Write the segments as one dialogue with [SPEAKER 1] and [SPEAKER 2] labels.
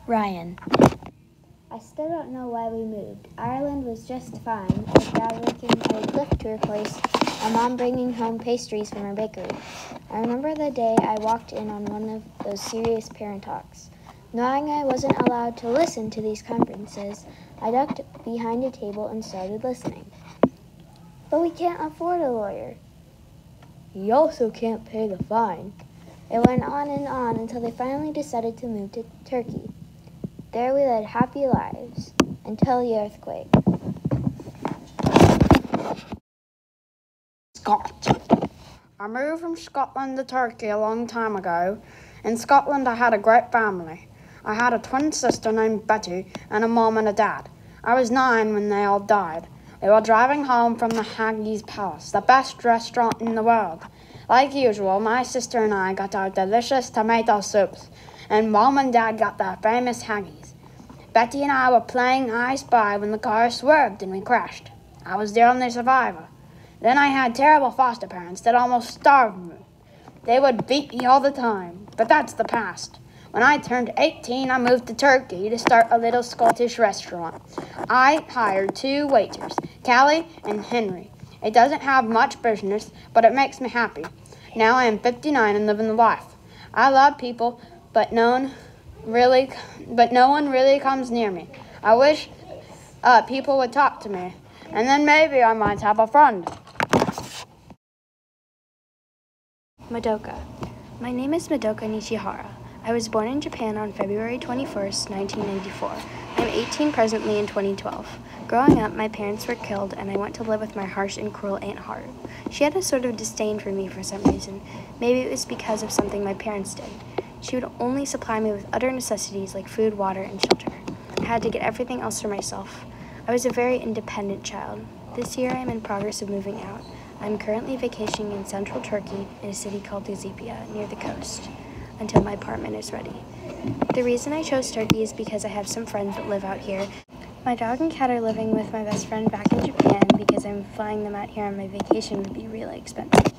[SPEAKER 1] Ryan.
[SPEAKER 2] I still don't know why we moved. Ireland was just fine, with Dad working at a cliff tour place, and Mom bringing home pastries from her bakery. I remember the day I walked in on one of those serious parent talks. Knowing I wasn't allowed to listen to these conferences, I ducked behind a table and started listening. But we can't afford a lawyer. You also can't pay the fine. It went on and on until they finally decided to move to Turkey. There we led happy lives until the earthquake.
[SPEAKER 3] Scott. I moved from Scotland to Turkey a long time ago. In Scotland, I had a great family. I had a twin sister named Betty and a mom and a dad. I was 9 when they all died. We were driving home from the Haggis Palace, the best restaurant in the world. Like usual, my sister and I got our delicious tomato soups, and Mom and Dad got their famous haggis. Betty and I were playing I Spy when the car swerved and we crashed. I was the only survivor. Then I had terrible foster parents that almost starved me. They would beat me all the time, but that's the past. When I turned 18, I moved to Turkey to start a little Scottish restaurant. I hired 2 waiters, Callie and Henry. It doesn't have much business, but it makes me happy. Now I am 59 and living the life. I love people, but no one really comes near me. I wish people would talk to me, and then maybe I might have a friend.
[SPEAKER 1] Madoka. My name is Madoka Nishihara. I was born in Japan on February 21st, 1994. I'm 18 presently in 2012. Growing up, my parents were killed, and I went to live with my harsh and cruel Aunt Haru. She had a sort of disdain for me for some reason. Maybe it was because of something my parents did. She would only supply me with utter necessities like food, water, and shelter. I had to get everything else for myself. I was a very independent child. This year, I am in progress of moving out. I'm currently vacationing in central Turkey in a city called Uzipia, near the coast, until my apartment is ready. The reason I chose Turkey is because I have some friends that live out here. My dog and cat are living with my best friend back in Japan because I'm flying them out here on my vacation would be really expensive.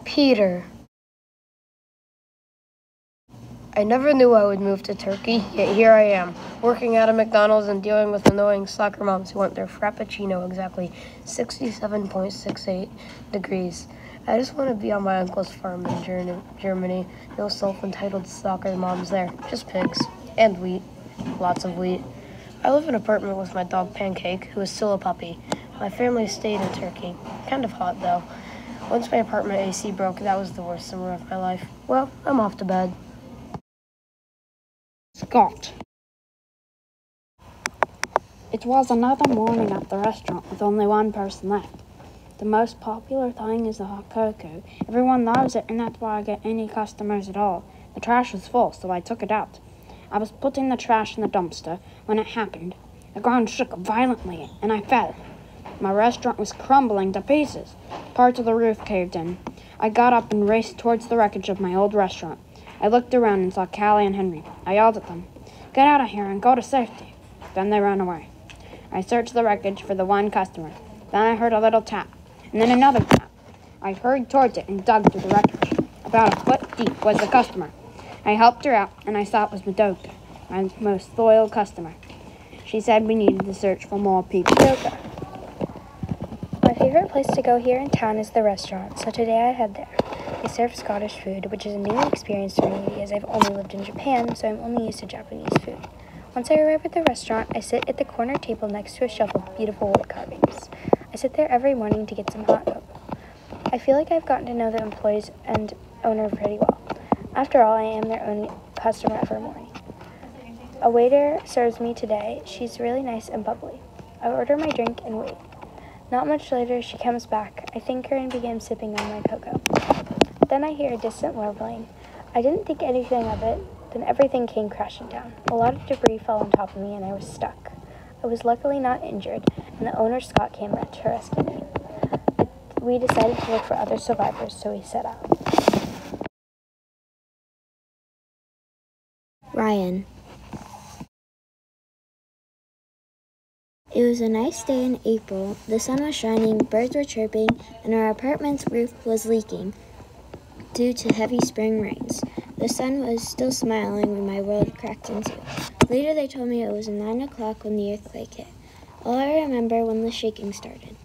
[SPEAKER 4] Peter. I never knew I would move to Turkey, yet here I am, working at a McDonald's and dealing with annoying soccer moms who want their frappuccino exactly 67.68 degrees. I just want to be on my uncle's farm in Germany. No self-entitled soccer moms there, just pigs. And wheat. Lots of wheat. I live in an apartment with my dog Pancake, who is still a puppy. My family stayed in Turkey. Kind of hot, though. Once my apartment AC broke, that was the worst summer of my life. Well, I'm off to bed.
[SPEAKER 3] Scott. It was another morning at the restaurant with only one person left. The most popular thing is the hot cocoa. Everyone loves it, and that's why I get any customers at all. The trash was full, so I took it out. I was putting the trash in the dumpster when it happened. The ground shook violently, and I fell. My restaurant was crumbling to pieces. Parts of the roof caved in. I got up and raced towards the wreckage of my old restaurant. I looked around and saw Callie and Henry. I yelled at them, "Get out of here and go to safety." Then they ran away. I searched the wreckage for the one customer. Then I heard a little tap, and then another tap. I hurried towards it and dug through the wreckage. About a foot deep was the customer. I helped her out, and I saw it was Madoka, my most loyal customer. She said we needed to search for more people.
[SPEAKER 1] Madoka. My favorite place to go here in town is the restaurant, so today I head there. They serve Scottish food, which is a new experience for me because I've only lived in Japan, so I'm only used to Japanese food. Once I arrive at the restaurant, I sit at the corner table next to a shelf of beautiful wood carvings. I sit there every morning to get some hot cocoa. I feel like I've gotten to know the employees and owner pretty well. After all, I am their only customer every morning. A waiter serves me today. She's really nice and bubbly. I order my drink and wait. Not much later, she comes back. I thank her and begin sipping on my cocoa. Then I hear a distant warbling. I didn't think anything of it. Then everything came crashing down. A lot of debris fell on top of me and I was stuck. I was luckily not injured, and the owner Scott came to rescue me. We decided to look for other survivors, so we set out.
[SPEAKER 2] Ryan. It was a nice day in April. The sun was shining, birds were chirping, and our apartment's roof was leaking. due to heavy spring rains. The sun was still smiling when my world cracked in two. Later they told me it was 9 o'clock when the earthquake hit. All I remember when the shaking started.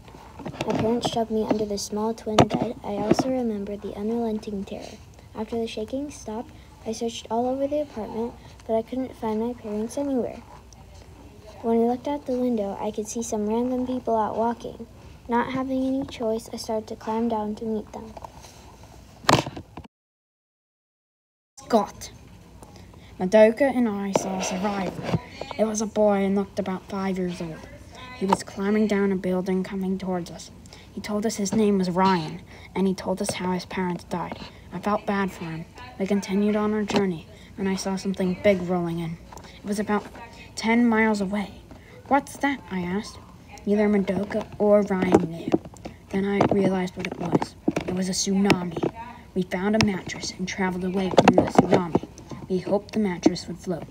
[SPEAKER 2] My parents shoved me under the small twin bed. I also remember the unrelenting terror. After the shaking stopped, I searched all over the apartment, but I couldn't find my parents anywhere. When I looked out the window, I could see some random people out walking. Not having any choice, I started to climb down to meet them.
[SPEAKER 3] Scott. Madoka and I saw a survivor. It was a boy and looked about 5 years old. He was climbing down a building coming towards us. He told us his name was Ryan, and he told us how his parents died. I felt bad for him. We continued on our journey, and I saw something big rolling in. It was about 10 miles away. "What's that?" I asked. Neither Madoka or Ryan knew. Then I realized what it was. It was a tsunami. We found a mattress and traveled away from the tsunami. We hoped the mattress would float.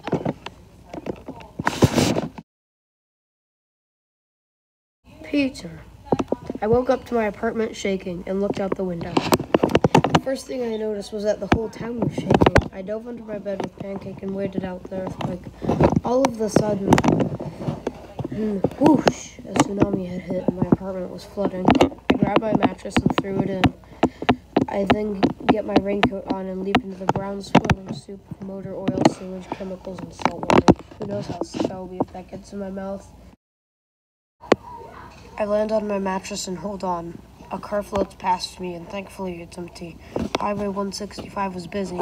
[SPEAKER 4] Peter. I woke up to my apartment shaking and looked out the window. The first thing I noticed was that the whole town was shaking. I dove under my bed with Pancake and waited out the earthquake. All of a sudden, whoosh, a tsunami had hit and my apartment was flooding. I grabbed my mattress and threw it in. I then get my raincoat on and leap into the brown swirling soup of motor oil, sewage, chemicals, and salt water. Who knows how smelly if that gets in my mouth. I land on my mattress and hold on. A car floats past me, and thankfully it's empty. Highway 165 was busy,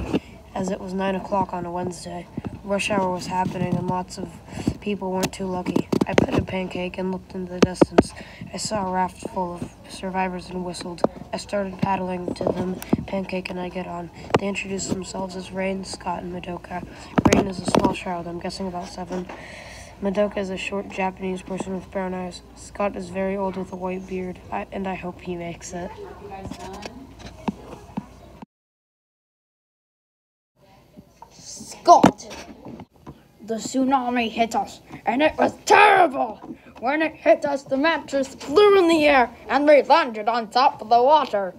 [SPEAKER 4] as it was 9 o'clock on a Wednesday. Rush hour was happening, and lots of people weren't too lucky. I put a Pancake and looked into the distance. I saw a raft full of survivors and whistled. I started paddling to them. Pancake and I get on. They introduced themselves as Rain, Scott, and Madoka. Rain is a small child, I'm guessing about 7. Madoka is a short Japanese person with brown eyes. Scott is very old with a white beard, and I hope he makes it.
[SPEAKER 3] Scott! The tsunami hit us, and it was terrible! When it hit us, the mattress flew in the air, and we landed on top of the water.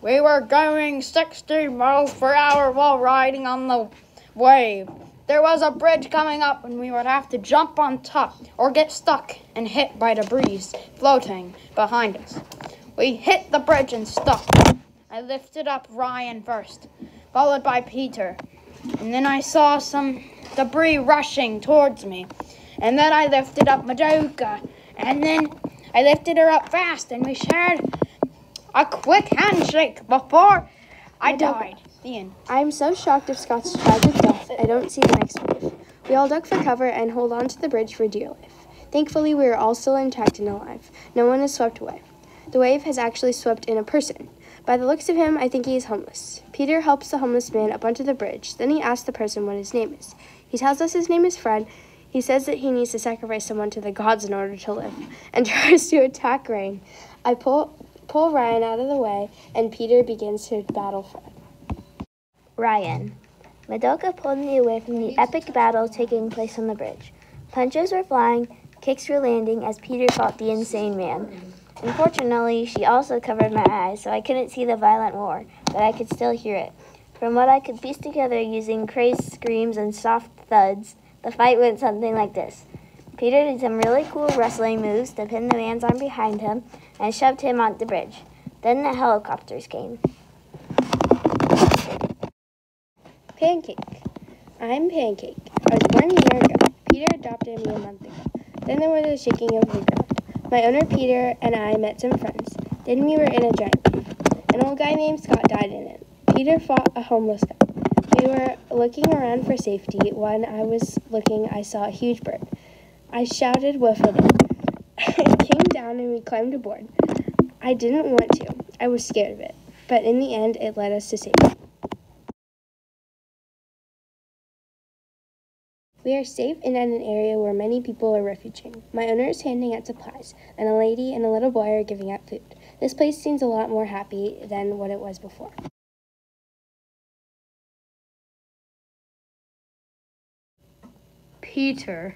[SPEAKER 3] We were going 60 miles per hour while riding on the wave. There was a bridge coming up, and we would have to jump on top or get stuck and hit by the breeze floating behind us. We hit the bridge and stopped. I lifted up Ryan first, followed by Peter, and then I saw some debris rushing towards me. And then I lifted up Madoka, and then I lifted her up fast, and we shared a quick handshake before I died. The end.
[SPEAKER 1] I'm so shocked of Scott's tragic death, I don't see the next wave. We all duck for cover and hold on to the bridge for dear life. Thankfully, we are all still intact and alive. No one is swept away. The wave has actually swept in a person. By the looks of him, I think he is homeless. Peter helps the homeless man up onto the bridge. Then he asks the person what his name is. He tells us his name is Fred. He says that he needs to sacrifice someone to the gods in order to live, and tries to attack Rain. I pull Ryan out of the way, and Peter begins to battle Fred.
[SPEAKER 2] Ryan. Madoka pulled me away from the epic battle taking place on the bridge. Punches were flying, kicks were landing as Peter fought the insane man. Unfortunately, she also covered my eyes, so I couldn't see the violent war, but I could still hear it. From what I could piece together using crazed screams and soft thuds, the fight went something like this. Peter did some really cool wrestling moves to pin the man's arm behind him and shoved him onto the bridge. Then the helicopters came.
[SPEAKER 1] Pancake. I'm Pancake. I was born a year ago. Peter adopted me a month ago. Then there was a shaking of the ground. My owner Peter and I met some friends. Then we were in a giant cave. An old guy named Scott died in it. Peter fought a homeless guy. We were looking around for safety. When I was looking, I saw a huge bird. I shouted woof at it. It came down and we climbed aboard. I didn't want to. I was scared of it. But in the end, it led us to safety. We are safe and at an area where many people are refuging. My owner is handing out supplies, and a lady and a little boy are giving out food. This place seems a lot more happy than what it was before.
[SPEAKER 4] Peter.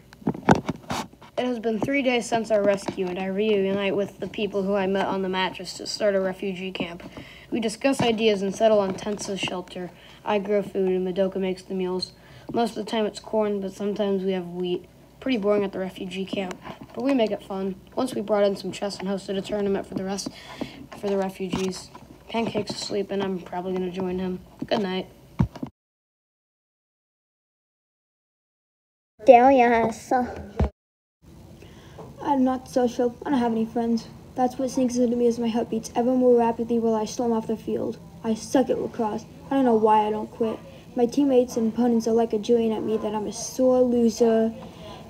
[SPEAKER 4] It has been 3 days since our rescue, and I reunite with the people who I met on the mattress to start a refugee camp. We discuss ideas and settle on tents as shelter. I grow food and Madoka makes the meals. Most of the time it's corn, but sometimes we have wheat. Pretty boring at the refugee camp, but we make it fun. Once we brought in some chess and hosted a tournament for the refugees. Pancake's asleep and I'm probably going to join him. Good night.
[SPEAKER 2] Darius.
[SPEAKER 5] I'm not social. I don't have any friends. That's what sinks into me as my heart beats ever more rapidly while I storm off the field. I suck at lacrosse. I don't know why I don't quit. My teammates and opponents are like a jeering at me that I'm a sore loser.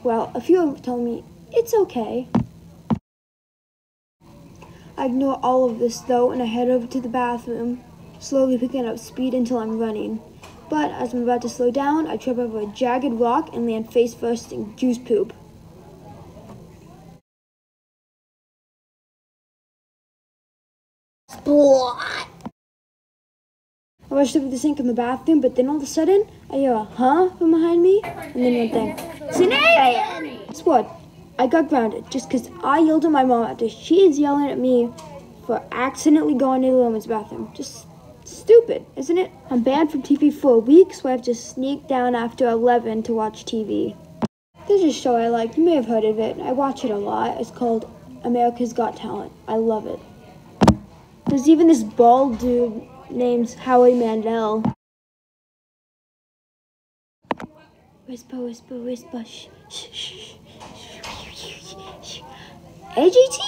[SPEAKER 5] Well, a few of them tell me it's okay. I ignore all of this though and I head over to the bathroom, slowly picking up speed until I'm running. But as I'm about to slow down, I trip over a jagged rock and land face first in goose poop.
[SPEAKER 2] Splat!
[SPEAKER 5] I rushed over the sink in the bathroom, but then all of a sudden, I hear a huh from behind me, and then one thing. Snake! Guess what? I got grounded just because I yelled at my mom after she is yelling at me for accidentally going to the women's bathroom. Just stupid, isn't it? I'm banned from TV for a week, so I have to sneak down after 11 to watch TV. There's a show I like. You may have heard of it. I watch it a lot. It's called America's Got Talent. I love it. There's even this bald dude named Howie Mandel. Whisper, whisper, whisper, shh, shh, shh, shh. AGT?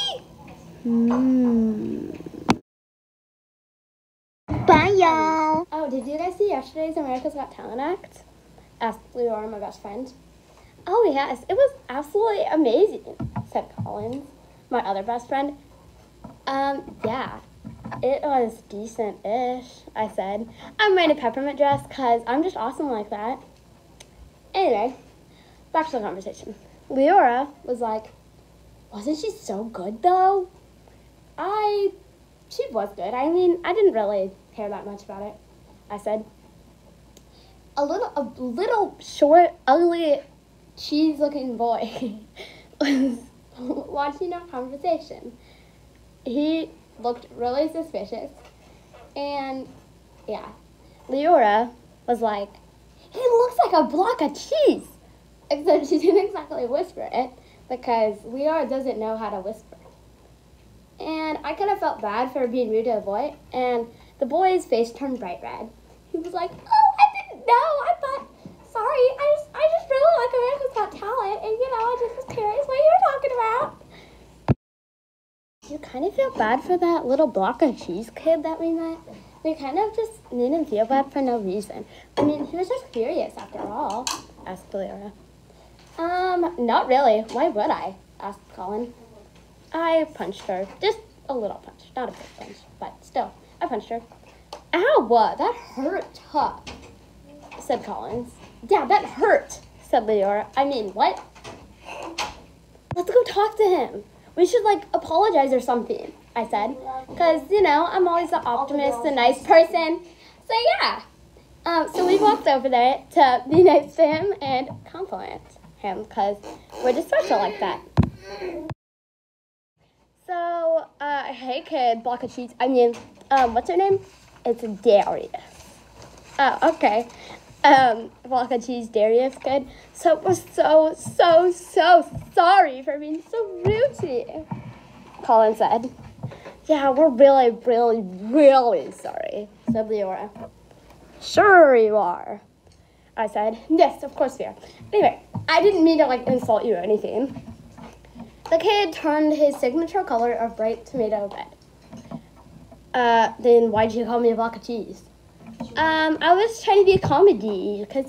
[SPEAKER 2] Bye, y'all.
[SPEAKER 1] Oh, did you guys see yesterday's America's Got Talent act? Asked Leora, my best friend. Oh, yes, it was absolutely amazing, said Collins, my other best friend. Yeah, it was decent-ish, I said. I'm wearing a peppermint dress because I'm just awesome like that. Anyway, back to the conversation. Leora was like, wasn't she so good, though? She was good. I mean, I didn't really care that much about it. I said, a little short, ugly, cheese-looking boy was watching our conversation. He looked really suspicious, and yeah, Leora was like, he looks like a block of cheese, except she didn't exactly whisper it, because Leora doesn't know how to whisper. And I kind of felt bad for being rude to the boy, and the boy's face turned bright red. He was like, oh, I didn't know, I thought, sorry, I just really like America's Got Talent, and I just was curious what you were talking about. You kind of feel bad for that little block of cheese kid that we met? We kind of just made him feel bad for no reason. I mean, he was just curious after all, asked Leora. Not really. Why would I? Asked Colin. I punched her. Just a little punch. Not a big punch, but still, I punched her. Ow, that hurt, huh? Said Collins. Yeah, that hurt, said Leora. I mean, what? Let's go talk to him. We should, apologize or something, I said. Because, I'm always the optimist, the nice person. So, yeah. So we walked over there to be nice to him and compliment him because we're just special like that. So, hey kid, block of cheese. I mean, what's her name? It's Darius. Oh, okay. Block of cheese, Darius, good. So we're so sorry for being so rude to you, Colin said. Yeah, we're really sorry, said Leora. Sure you are, I said. Yes, of course we are. Anyway, I didn't mean to, insult you or anything. The kid turned his signature color of bright tomato red. Then why'd you call me a block of cheese? I was trying to be a comedy, because,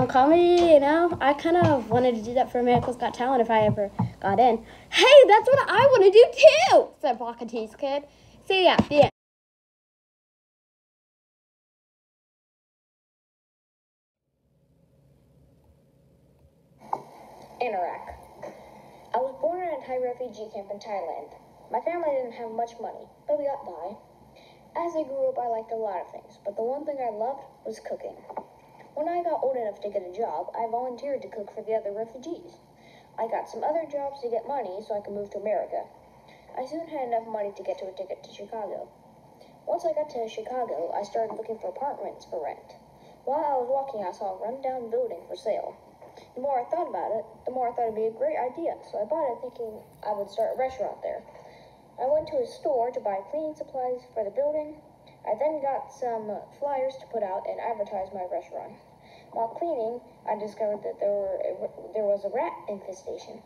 [SPEAKER 1] comedy, I kind of wanted to do that for America's Got Talent if I ever got in. Hey, that's what I want to do, too, said Block of Cheese Kid. So, yeah, the end.
[SPEAKER 6] Anorak. I was born in a Thai refugee camp in Thailand. My family didn't have much money, but we got by. As I grew up, I liked a lot of things, but the one thing I loved was cooking. When I got old enough to get a job, I volunteered to cook for the other refugees. I got some other jobs to get money so I could move to America. I soon had enough money to get to a ticket to Chicago. Once I got to Chicago, I started looking for apartments for rent. While I was walking, I saw a rundown building for sale. The more I thought about it, the more I thought it'd be a great idea, so I bought it thinking I would start a restaurant there. I went to a store to buy cleaning supplies for the building. I then got some flyers to put out and advertise my restaurant. While cleaning, I discovered that there was a rat infestation.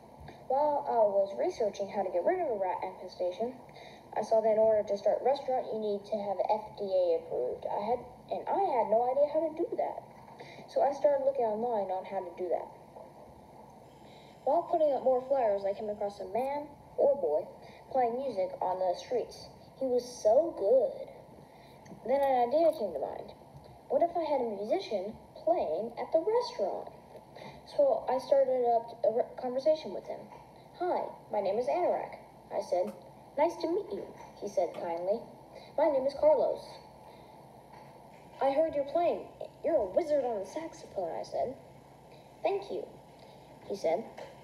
[SPEAKER 6] While I was researching how to get rid of a rat infestation, I saw that in order to start a restaurant, you need to have FDA approved. I had no idea how to do that. So I started looking online on how to do that. While putting up more flyers, I came across a man or boy playing music on the streets. He was so good. Then an idea came to mind. What if I had a musician playing at the restaurant? So I started up a conversation with him. "Hi, my name is Anorak," I said. "Nice to meet you," he said kindly. "My name is Carlos. I heard you're playing. You're a wizard on the saxophone," I said. "Thank you," he said.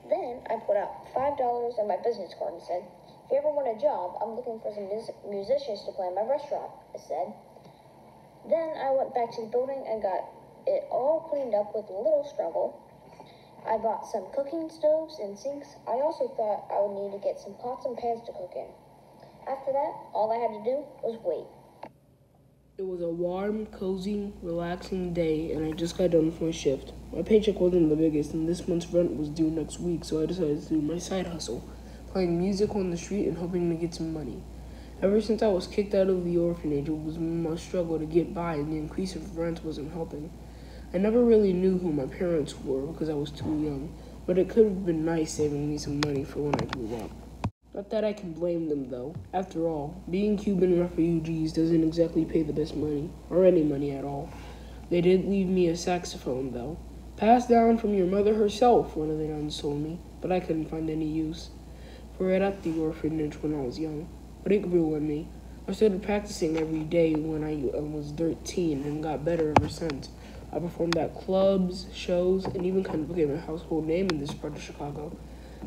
[SPEAKER 6] Then I put out $5 on my business card and said, "If you ever want a job, I'm looking for some musicians to play in my restaurant," I said. Then I went back to the building and got it all cleaned up with little struggle. I bought some cooking stoves and sinks. I also thought I would need to get some pots and pans to cook in. After that, all I had to do was wait.
[SPEAKER 7] It was a warm, cozy, relaxing day, and I just got done with my shift. My paycheck wasn't the biggest, and this month's rent was due next week, so I decided to do my side hustle, playing music on the street and hoping to get some money. Ever since I was kicked out of the orphanage, it was my struggle to get by, and the increase of rent wasn't helping. I never really knew who my parents were because I was too young, but it could have been nice saving me some money for when I grew up. Not that I can blame them, though. After all, being Cuban refugees doesn't exactly pay the best money, or any money at all. They did leave me a saxophone, though. "Passed down from your mother herself," one of the nuns told me, but I couldn't find any use for it at the orphanage when I was young. But it grew on me. I started practicing every day when I was 13 and got better ever since. I performed at clubs, shows, and even kind of became a household name in this part of Chicago.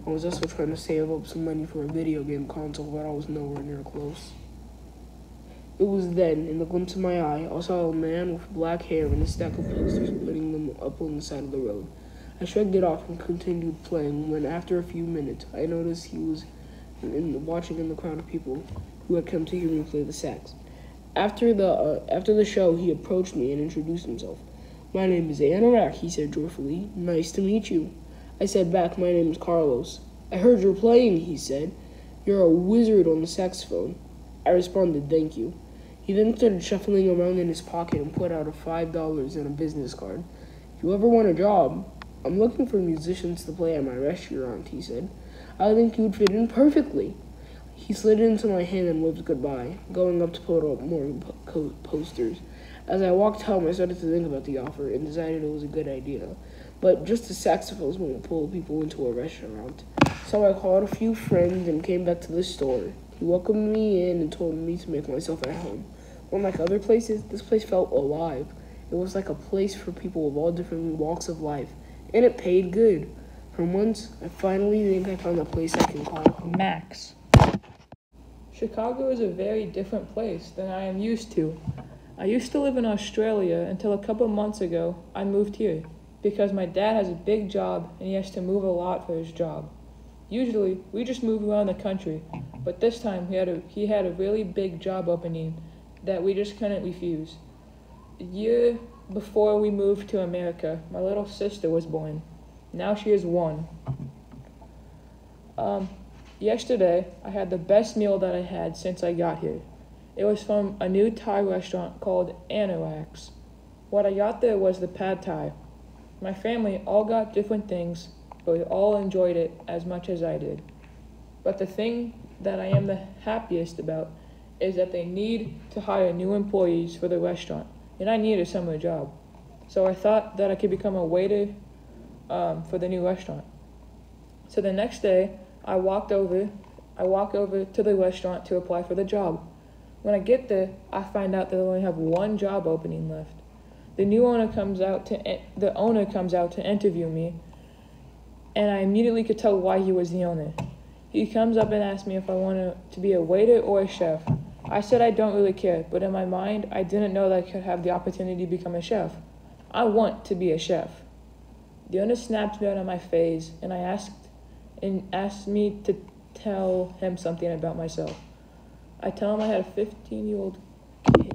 [SPEAKER 7] I was also trying to save up some money for a video game console, but I was nowhere near close. It was then, in the glimpse of my eye, I saw a man with black hair and a stack of posters putting them up on the side of the road. I shrugged it off and continued playing when, after a few minutes, I noticed he was watching in the crowd of people who had come to hear me play the sax. After the show, he approached me and introduced himself. "My name is Anorak," he said joyfully. "Nice to meet you." I said back, "My name is Carlos." "I heard you're playing," he said. "You're a wizard on the saxophone." I responded, "Thank you." He then started shuffling around in his pocket and put out a $5 and a business card. "If you ever want a job, I'm looking for musicians to play at my restaurant," he said. "I think you'd fit in perfectly." He slid into my hand and waved goodbye, going up to put up more posters. As I walked home, I started to think about the offer and decided it was a good idea. But just the saxophones won't pull people into a restaurant. So I called a few friends and came back to the store. He welcomed me in and told me to make myself at home. Unlike other places, this place felt alive. It was like a place for people of all different walks of life, and it paid good. For once, I finally think I found a place I can call home.
[SPEAKER 8] Max. Chicago is a very different place than I am used to. I used to live in Australia until a couple months ago I moved here because my dad has a big job and he has to move a lot for his job. Usually, we just move around the country, but this time he had a really big job opening that we just couldn't refuse. The year before we moved to America, my little sister was born. Now she is 1. Yesterday, I had the best meal that I had since I got here. It was from a new Thai restaurant called Anorak's. What I got there was the pad Thai. My family all got different things, but we all enjoyed it as much as I did. But the thing that I am the happiest about is that they need to hire new employees for the restaurant, and I need a summer job. So I thought that I could become a waiter for the new restaurant. So the next day, I walk over to the restaurant to apply for the job. When I get there, I find out that they only have 1 job opening left. The owner comes out to interview me, and I immediately could tell why he was the owner. He comes up and asks me if I want to be a waiter or a chef. I said I don't really care, but in my mind, I didn't know that I could have the opportunity to become a chef. I want to be a chef. The owner snapped me out of my face, and asked me to tell him something about myself. I tell him I had a 15-year-old kid.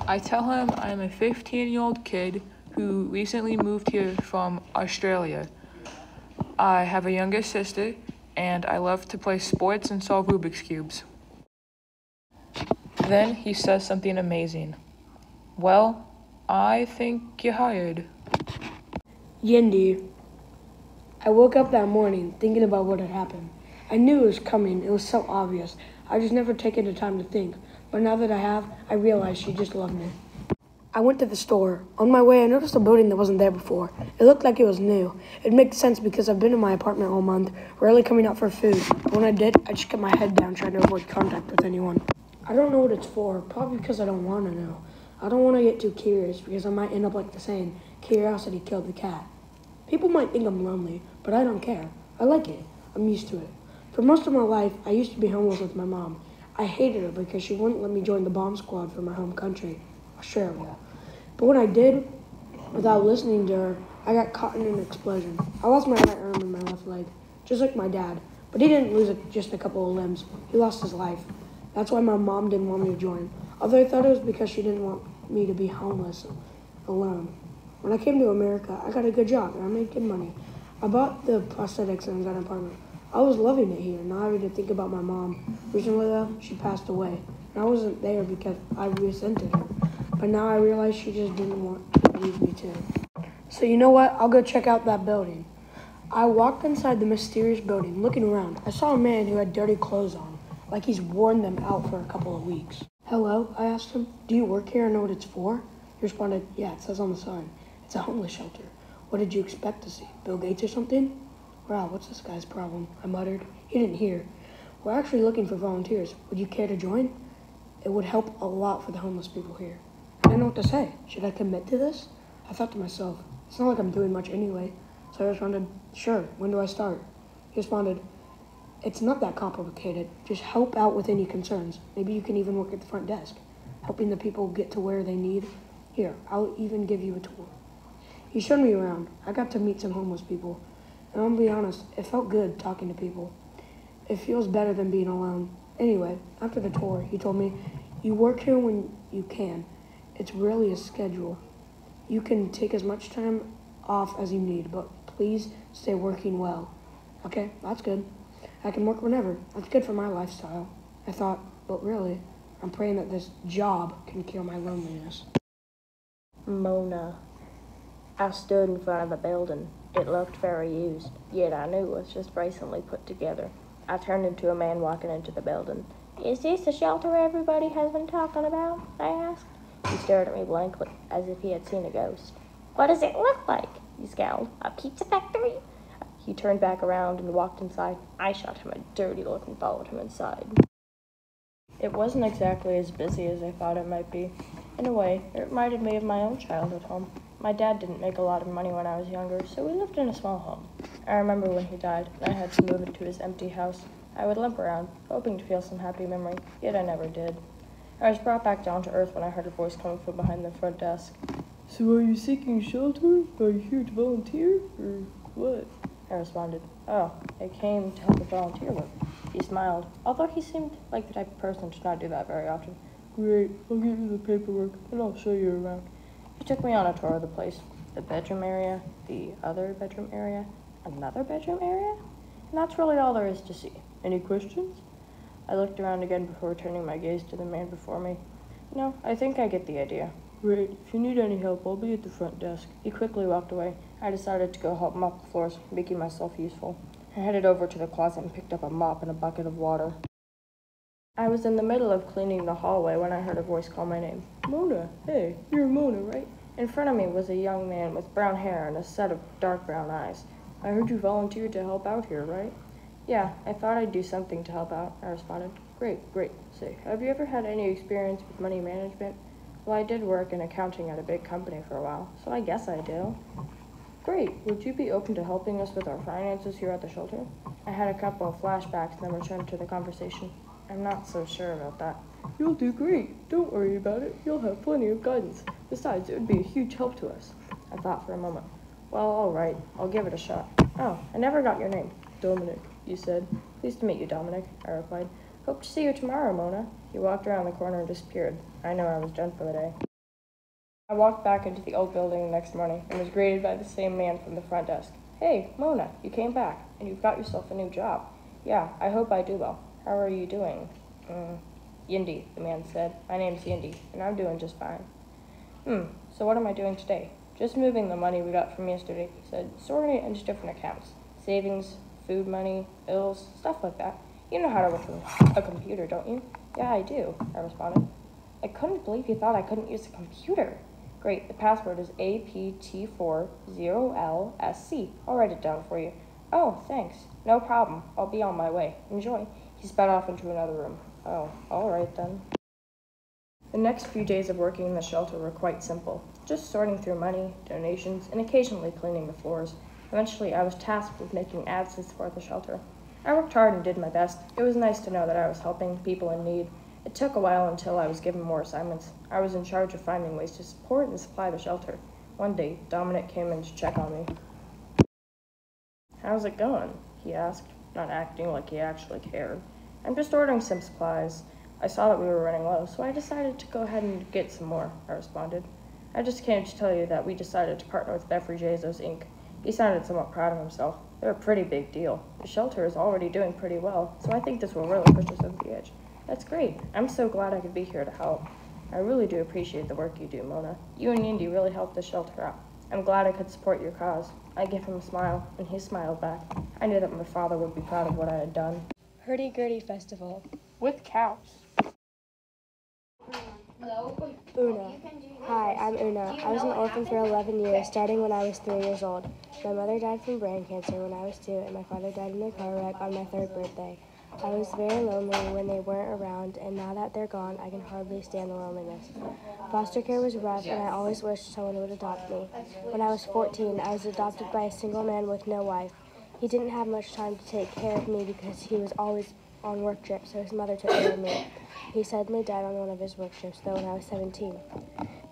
[SPEAKER 8] I tell him I'm a 15-year-old kid who recently moved here from Australia. I have a younger sister, and I love to play sports and solve Rubik's Cubes. Then he says something amazing. Well, I think you're hired.
[SPEAKER 9] Yendi, I woke up that morning thinking about what had happened. I knew it was coming. It was so obvious. I just never taken the time to think. But now that I have, I realize she just loved me. I went to the store. On my way, I noticed a building that wasn't there before. It looked like it was new. It makes sense because I've been in my apartment all month, rarely coming out for food. But when I did, I just kept my head down trying to avoid contact with anyone. I don't know what it's for, probably because I don't want to know. I don't want to get too curious because I might end up like the saying, curiosity killed the cat. People might think I'm lonely, but I don't care. I like it. I'm used to it. For most of my life, I used to be homeless with my mom. I hated her because she wouldn't let me join the bomb squad for my home country, Australia. But when I did, without listening to her, I got caught in an explosion. I lost my right arm and my left leg, just like my dad. But he didn't lose just a couple of limbs. He lost his life. That's why my mom didn't want me to join. Although I thought it was because she didn't want me to be homeless alone. When I came to America, I got a good job and I made good money. I bought the prosthetics and got an apartment. I was loving it here, not having to think about my mom. Recently though, she passed away. And I wasn't there because I resented her. But now I realize she just didn't want to leave me too. So you know what? I'll go check out that building. I walked inside the mysterious building, looking around. I saw a man who had dirty clothes on, like he's worn them out for a couple of weeks. Hello, I asked him. Do you work here and know what it's for? He responded, yeah, it says on the sign. It's a homeless shelter. What did you expect to see? Bill Gates or something? Wow, what's this guy's problem? I muttered. He didn't hear. We're actually looking for volunteers. Would you care to join? It would help a lot for the homeless people here. I didn't know what to say. Should I commit to this? I thought to myself, it's not like I'm doing much anyway. So I responded, sure, when do I start? He responded, it's not that complicated. Just help out with any concerns. Maybe you can even work at the front desk, helping the people get to where they need. Here, I'll even give you a tour. He showed me around. I got to meet some homeless people. And I'll be honest, it felt good talking to people. It feels better than being alone. Anyway, after the tour, he told me, you work here when you can. It's really a schedule. You can take as much time off as you need, but please stay working well. Okay, that's good. I can work whenever. That's good for my lifestyle. I thought, but really, I'm praying that this job can cure my loneliness.
[SPEAKER 10] Mona. I stood in front of a building. It looked very used, yet I knew it was just recently put together. I turned into a man walking into the building. Is this the shelter everybody has been talking about? I asked. He stared at me blankly, as if he had seen a ghost. What does it look like? He scowled. A pizza factory? He turned back around and walked inside. I shot him a dirty look and followed him inside. It wasn't exactly as busy as I thought it might be. In a way, it reminded me of my own childhood home. My dad didn't make a lot of money when I was younger, so we lived in a small home. I remember when he died, and I had to move into his empty house. I would limp around, hoping to feel some happy memory, yet I never did. I was brought back down to earth when I heard a voice coming from behind the front desk.
[SPEAKER 7] So are you seeking shelter? Are you here to volunteer? Or what?
[SPEAKER 10] I responded, oh, I came to help with volunteer work. He smiled, although he seemed like the type of person to not do that very often.
[SPEAKER 7] Great, I'll give you the paperwork, and I'll show you around.
[SPEAKER 10] He took me on a tour of the place. The bedroom area, the other bedroom area, another bedroom area, and that's really all there is to see.
[SPEAKER 7] Any questions?
[SPEAKER 10] I looked around again before turning my gaze to the man before me. No, I think I get the idea.
[SPEAKER 7] Great, if you need any help, I'll be at the front desk.
[SPEAKER 10] He quickly walked away. I decided to go help mop the floors, making myself useful. I headed over to the closet and picked up a mop and a bucket of water. I was in the middle of cleaning the hallway when I heard a voice call my name.
[SPEAKER 7] Mona, hey, you're Mona, right?
[SPEAKER 10] In front of me was a young man with brown hair and a set of dark brown eyes.
[SPEAKER 7] I heard you volunteered to help out here, right?
[SPEAKER 10] Yeah, I thought I'd do something to help out, I responded.
[SPEAKER 7] Great.
[SPEAKER 10] Say, have you ever had any experience with money management? Well, I did work in accounting at a big company for a while, so I guess I do. Great. Would you be open to helping us with our finances here at the shelter? I had a couple of flashbacks and then returned to the conversation. I'm not so sure about that.
[SPEAKER 8] You'll do great. Don't worry about it. You'll have plenty of guidance. Besides, it would be a huge help to us.
[SPEAKER 10] I thought for a moment. Well, all right. I'll give it a shot. Oh, I never got your name.
[SPEAKER 8] Dominic, you said.
[SPEAKER 10] Pleased to meet you, Dominic, I replied. Hope to see you tomorrow, Mona. He walked around the corner and disappeared. I knew I was done for the day. I walked back into the old building the next morning and was greeted by the same man from the front desk. Hey, Mona, you came back, and you've got yourself a new job. Yeah, I hope I do well. How are you doing? Yindi, the man said. My name's Yindi, and I'm doing just fine. So what am I doing today? Just moving the money we got from yesterday, he said, sorting it into different accounts. Savings, food money, bills, stuff like that. You know how to work a computer, don't you? Yeah, I do, I responded. I couldn't believe you thought I couldn't use a computer. Great, the password is APT40LSC. I'll write it down for you. Oh, thanks. No problem. I'll be on my way. Enjoy. He sped off into another room. Oh, all right then. The next few days of working in the shelter were quite simple, just sorting through money, donations, and occasionally cleaning the floors. Eventually, I was tasked with making ads for the shelter. I worked hard and did my best. It was nice to know that I was helping people in need. It took a while until I was given more assignments. I was in charge of finding ways to support and supply the shelter. One day, Dominic came in to check on me. How's it going? He asked, not acting like he actually cared. I'm just ordering some supplies. I saw that we were running low, so I decided to go ahead and get some more, I responded. I just came to tell you that we decided to partner with Beverages Inc. He sounded somewhat proud of himself. They're a pretty big deal. The shelter is already doing pretty well, so I think this will really push us over the edge. That's great. I'm so glad I could be here to help. I really do appreciate the work you do, Mona. You and Yindi really helped the shelter out. I'm glad I could support your cause. I gave him a smile, and he smiled back. I knew that my father would be proud of what I had done.
[SPEAKER 1] Hurdy-gurdy festival.
[SPEAKER 7] With cows.
[SPEAKER 1] Una. Hi, I'm Una. I was an orphan for 11 years, starting when I was 3 years old. My mother died from brain cancer when I was 2, and my father died in a car wreck on my 3rd birthday. I was very lonely when they weren't around, and now that they're gone, I can hardly stand the loneliness. Foster care was rough, and I always wished someone would adopt me. When I was 14, I was adopted by a single man with no wife. He didn't have much time to take care of me because he was always on work trips, so his mother took care of me. He suddenly died on one of his work trips, though, when I was 17.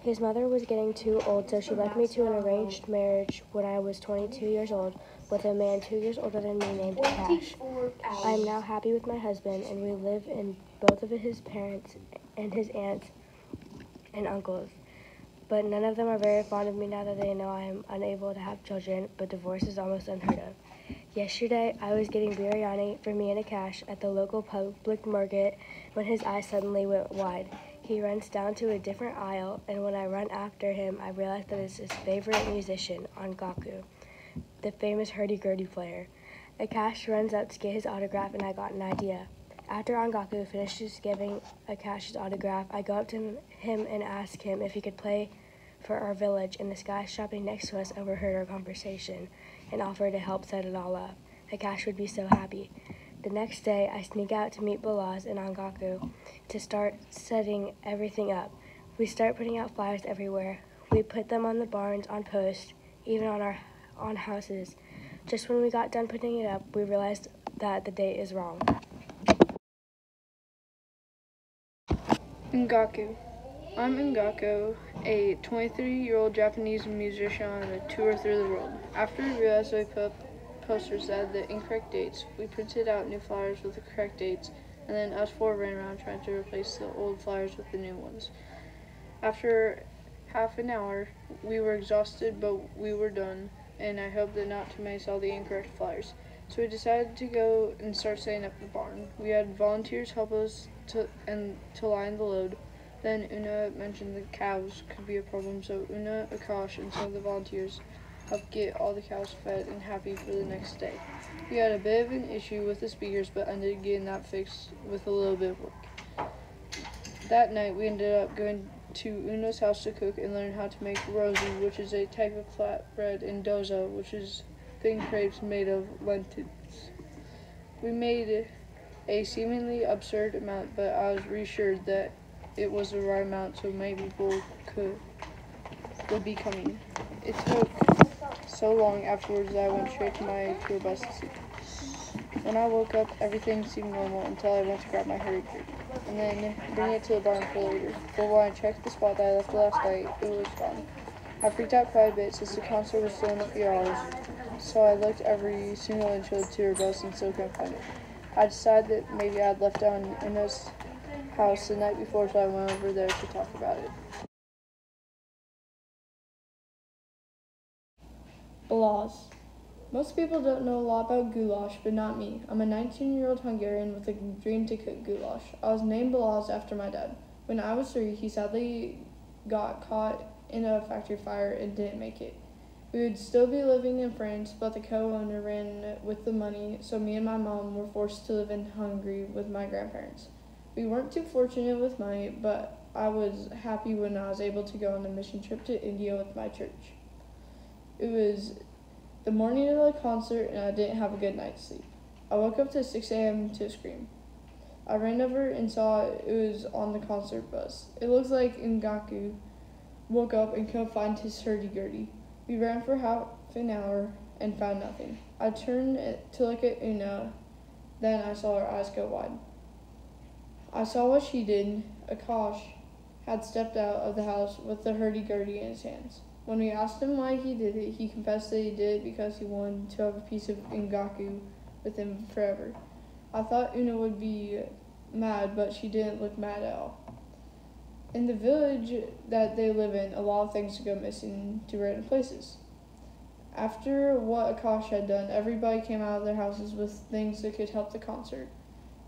[SPEAKER 1] His mother was getting too old, so she left me to an arranged marriage when I was 22 years old with a man 2 years older than me named Cash. I am now happy with my husband, and we live in both of his parents and his aunts and uncles. But none of them are very fond of me now that they know I am unable to have children, but divorce is almost unheard of. Yesterday, I was getting biryani for me and Akash at the local public market when his eyes suddenly went wide. He runs down to a different aisle, and when I run after him, I realize that it's his favorite musician, Angaku, the famous hurdy-gurdy player. Akash runs up to get his autograph, and I got an idea. After Angaku finishes giving Akash's autograph, I go up to him and ask him if he could play for our village, and this guy shopping next to us overheard our conversation and offered to help set it all up. Akash would be so happy. The next day, I sneak out to meet Balaz and Angaku to start setting everything up. We start putting out flyers everywhere. We put them on the barns, on posts, even on houses. Just when we got done putting it up, we realized that the date is wrong.
[SPEAKER 11] Ngaku. I'm Ngaku, a 23-year-old Japanese musician on a tour through the world. After we realized we put posters that had the incorrect dates, we printed out new flyers with the correct dates, and then us four ran around trying to replace the old flyers with the new ones. After half an hour, we were exhausted, but we were done, and I hoped that not too many saw the incorrect flyers. So we decided to go and start setting up the barn. We had volunteers help us to line the load. Then Una mentioned the cows could be a problem, so Una, Akash, and some of the volunteers helped get all the cows fed and happy for the next day. We had a bit of an issue with the speakers, but ended up getting that fixed with a little bit of work. That night, we ended up going to Una's house to cook and learn how to make rosi, which is a type of flatbread, and dosa, which is thin crepes made of lentils. We made a seemingly absurd amount, but I was reassured that it was the right amount, so maybe people could. would be coming. It took so long afterwards that I went straight to my tour bus to sleep. When I woke up, everything seemed normal until I went to grab my hurry group, and then bring it to the barn for later. But when I checked the spot that I left last night, it was gone. I freaked out quite a bit since the concert was still in a few hours, so I looked every single inch of the tour bus and still couldn't find it. I decided that maybe I had left it on Una's house the night before, so I went over there to talk about it.
[SPEAKER 12] Blaz. Most people don't know a lot about goulash, but not me. I'm a 19-year-old Hungarian with a dream to cook goulash. I was named Blaz after my dad. When I was 3, he sadly got caught in a factory fire and didn't make it. We would still be living in France, but the co-owner ran with the money, so me and my mom were forced to live in Hungary with my grandparents. We weren't too fortunate with money, but I was happy when I was able to go on a mission trip to India with my church. It was the morning of the concert, and I didn't have a good night's sleep. I woke up to 6 a.m. to scream. I ran over and saw it was on the concert bus. It looks like Ngaku woke up and couldn't find his hurdy-gurdy. We ran for half an hour and found nothing. I turned to look at Una, then I saw her eyes go wide. I saw what she did. Akash had stepped out of the house with the hurdy-gurdy in his hands. When we asked him why he did it, he confessed that he did it because he wanted to have a piece of Ngaku with him forever. I thought Una would be mad, but she didn't look mad at all. In the village that they live in, a lot of things go missing to random places. After what Akash had done, everybody came out of their houses with things that could help the concert.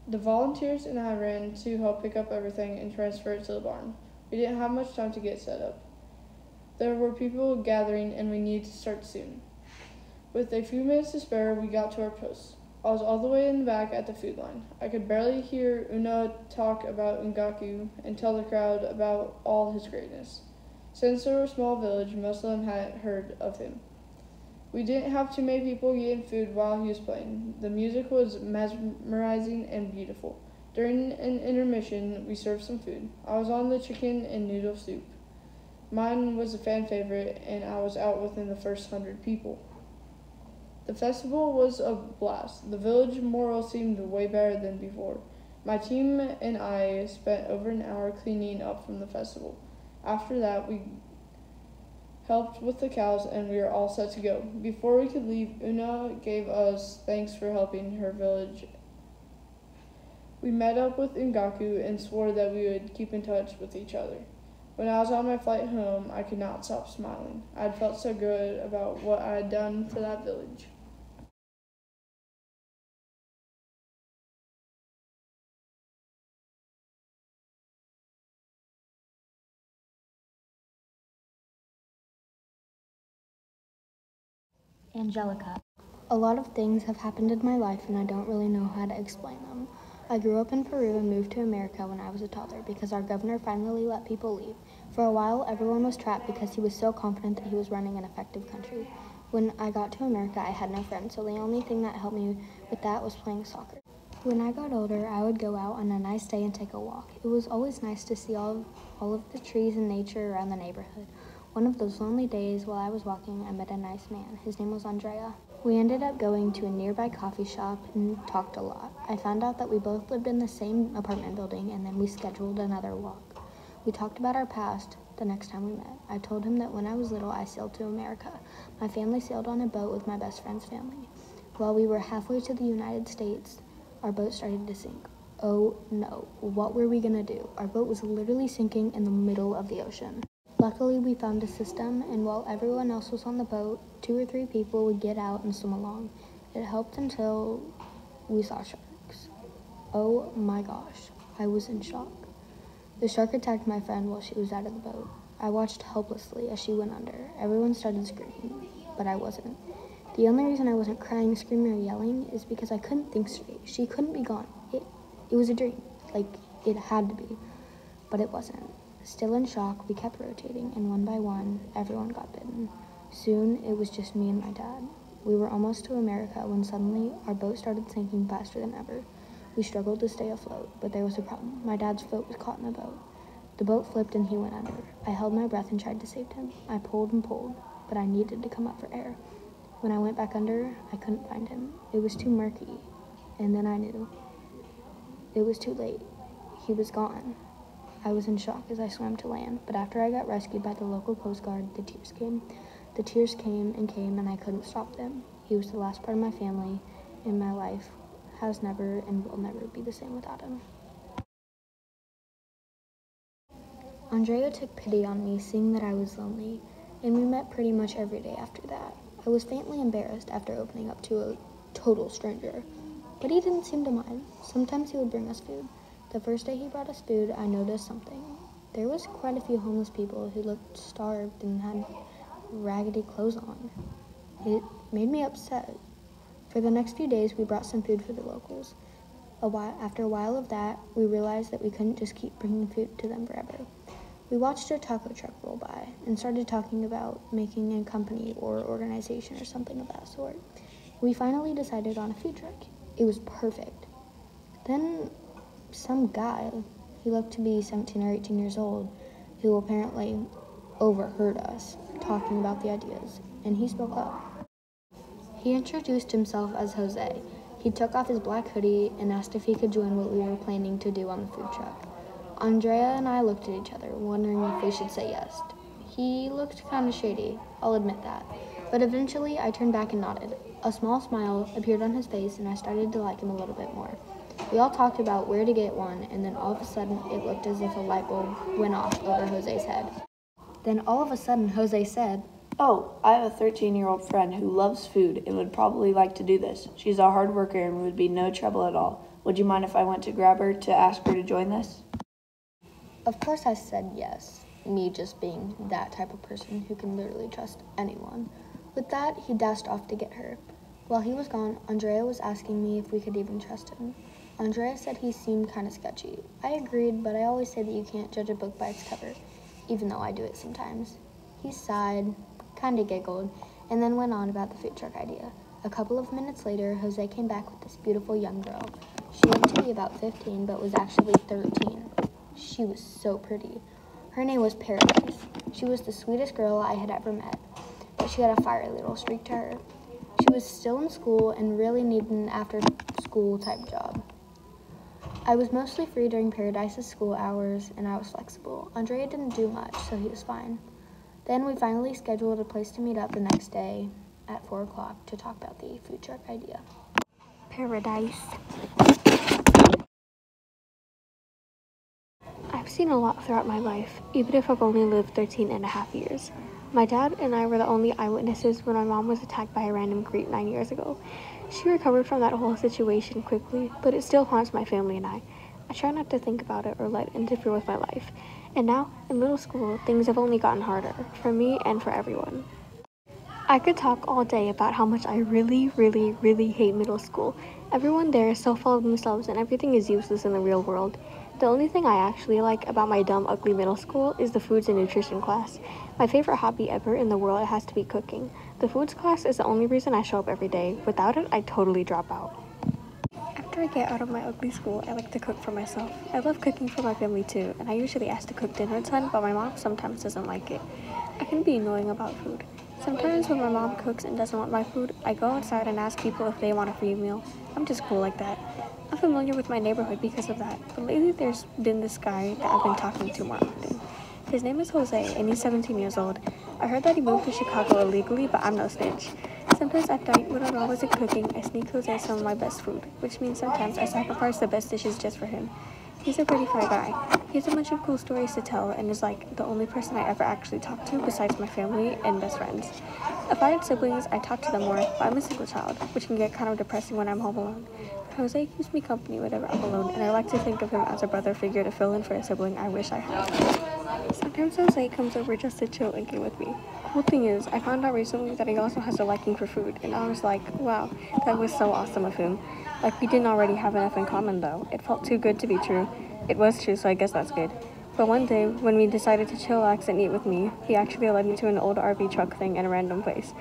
[SPEAKER 12] The volunteers and I ran to help pick up everything and transfer it to the barn. We didn't have much time to get set up. There were people gathering and we needed to start soon. With a few minutes to spare, we got to our posts. I was all the way in the back at the food line. I could barely hear Una talk about Ngaku and tell the crowd about all his greatness. Since they were a small village, most of them hadn't heard of him. We didn't have too many people getting food while he was playing. The music was mesmerizing and beautiful. During an intermission, we served some food. I was on the chicken and noodle soup. Mine was a fan favorite, and I was out within the first 100 people. The festival was a blast. The village mural seemed way better than before. My team and I spent over an hour cleaning up from the festival. After that, we helped with the cows, and we were all set to go. Before we could leave, Una gave us thanks for helping her village. We met up with Ngaku and swore that we would keep in touch with each other. When I was on my flight home, I could not stop smiling. I had felt so good about what I had done for that village.
[SPEAKER 1] Angelica. A lot of things have happened in my life and I don't really know how to explain them. I grew up in Peru and moved to America when I was a toddler because our governor finally let people leave. For a while, everyone was trapped because he was so confident that he was running an effective country. When I got to America, I had no friends, so the only thing that helped me with that was playing soccer. When I got older, I would go out on a nice day and take a walk. It was always nice to see all of the trees and nature around the neighborhood. One of those lonely days while I was walking, I met a nice man. His name was Andrea. We ended up going to a nearby coffee shop and talked a lot. I found out that we both lived in the same apartment building, and then we scheduled another walk. We talked about our past the next time we met. I told him that when I was little, I sailed to America. My family sailed on a boat with my best friend's family. While we were halfway to the United States, our boat started to sink. Oh no, what were we gonna do? Our boat was literally sinking in the middle of the ocean. Luckily, we found a system, and while everyone else was on the boat, 2 or 3 people would get out and swim along. It helped until we saw sharks. Oh my gosh, I was in shock. The shark attacked my friend while she was out of the boat. I watched helplessly as she went under. Everyone started screaming, but I wasn't. The only reason I wasn't crying, screaming, or yelling is because I couldn't think straight. She couldn't be gone. It was a dream. Like, it had to be, but it wasn't. Still in shock, we kept rotating, and one by one, everyone got bitten. Soon, it was just me and my dad. We were almost to America when suddenly our boat started sinking faster than ever. We struggled to stay afloat, but there was a problem. My dad's foot was caught in the boat.
[SPEAKER 2] The boat flipped and he went under. I held my breath and tried to save him. I pulled and pulled, but I needed to come up for air. When I went back under, I couldn't find him. It was too murky, and then I knew. It was too late. He was gone. I was in shock as I swam to land, but after I got rescued by the local Coast Guard, the tears came. The tears came, and I couldn't stop them. He was the last part of my family, and my life has never and will never be the same without him. Andrea took pity on me, seeing that I was lonely, and we met pretty much every day after that. I was faintly embarrassed after opening up to a total stranger, but he didn't seem to mind. Sometimes he would bring us food. The first day he brought us food, I noticed something. There was quite a few homeless people who looked starved and had raggedy clothes on. It made me upset. For the next few days, we brought some food for the locals. After a while of that, we realized that we couldn't just keep bringing food to them forever. We watched a taco truck roll by and started talking about making a company or organization or something of that sort. We finally decided on a food truck. It was perfect. Then some guy, he looked to be 17 or 18 years old, who apparently overheard us talking about the ideas, and he spoke up. He introduced himself as Jose. He took off his black hoodie and asked if he could join what we were planning to do on the food truck. Andrea and I looked at each other, wondering if we should say yes. He looked kind of shady, I'll admit that. But eventually, I turned back and nodded. A small smile appeared on his face, and I started to like him a little bit more. We all talked about where to get one, and then all of a sudden, it looked as if a light bulb went off over Jose's head. Then all of a sudden, Jose said,
[SPEAKER 5] Oh, I have a 13-year-old friend who loves food and would probably like to do this. She's a hard worker and would be no trouble at all. Would you mind if I went to grab her to ask her to join this?
[SPEAKER 2] Of course I said yes, me just being that type of person who can literally trust anyone. With that, he dashed off to get her. While he was gone, Andrea was asking me if we could even trust him. Andrea said he seemed kind of sketchy. I agreed, but I always say that you can't judge a book by its cover, even though I do it sometimes. He sighed, kind of giggled, and then went on about the food truck idea. A couple of minutes later, Jose came back with this beautiful young girl. She looked to be about 15, but was actually 13. She was so pretty. Her name was Paradise. She was the sweetest girl I had ever met, but she had a fiery little streak to her. She was still in school and really needed an after-school type job. I was mostly free during Paradise's school hours, and I was flexible. Andrea didn't do much, so he was fine. Then we finally scheduled a place to meet up the next day at 4 o'clock to talk about the food truck idea.
[SPEAKER 1] Paradise. I've seen a lot throughout my life, even if I've only lived 13 and a half years. My dad and I were the only eyewitnesses when my mom was attacked by a random creep 9 years ago. She recovered from that whole situation quickly, but it still haunts my family and I. I try not to think about it or let it interfere with my life. And now, in middle school, things have only gotten harder, for me and for everyone. I could talk all day about how much I really hate middle school. Everyone there is so full of themselves and everything is useless in the real world. The only thing I actually like about my dumb, ugly middle school is the foods and nutrition class. My favorite hobby ever in the world has to be cooking. The foods class is the only reason I show up every day. Without it, I totally drop out. After I get out of my ugly school, I like to cook for myself. I love cooking for my family too, and I usually ask to cook dinner time, but my mom sometimes doesn't like it. I can be annoying about food. Sometimes when my mom cooks and doesn't want my food, I go outside and ask people if they want a free meal. I'm just cool like that. I'm familiar with my neighborhood because of that, but lately there's been this guy that I've been talking to more often. His name is Jose, and he's 17 years old. I heard that he moved to Chicago illegally, but I'm no snitch. Sometimes at night, when I'm always cooking, I sneak Jose some of my best food, which means sometimes I sacrifice the best dishes just for him. He's a pretty fly guy. He has a bunch of cool stories to tell and is like the only person I ever actually talk to besides my family and best friends. If I had siblings, I talk to them more, but I'm a single child, which can get kind of depressing when I'm home alone. Jose keeps me company whenever I'm alone, and I like to think of him as a brother figure to fill in for a sibling I wish I had. Sometimes Jose comes over just to chill and get with me. Cool thing is, I found out recently that he also has a liking for food, and I was like, wow, that was so awesome of him. Like, we didn't already have enough in common, though. It felt too good to be true. It was true, so I guess that's good. But one day, when we decided to chillax and eat with me, he actually led me to an old RV truck thing in a random place.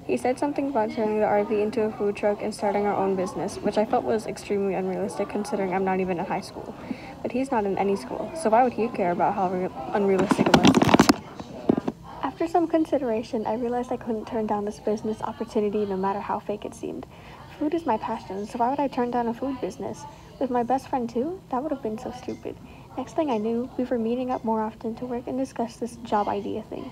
[SPEAKER 13] He said something about turning the RV into a food truck and starting our own business, which I felt was extremely unrealistic considering I'm not even in high school. But he's not in any school, so why would he care about how unrealistic it was? After some consideration, I realized I couldn't turn down this business opportunity no matter how fake it seemed. Food is my passion, so why would I turn down a food business? With my best friend too? That would have been so stupid. Next thing I knew, we were meeting up more often to work and discuss this job idea thing.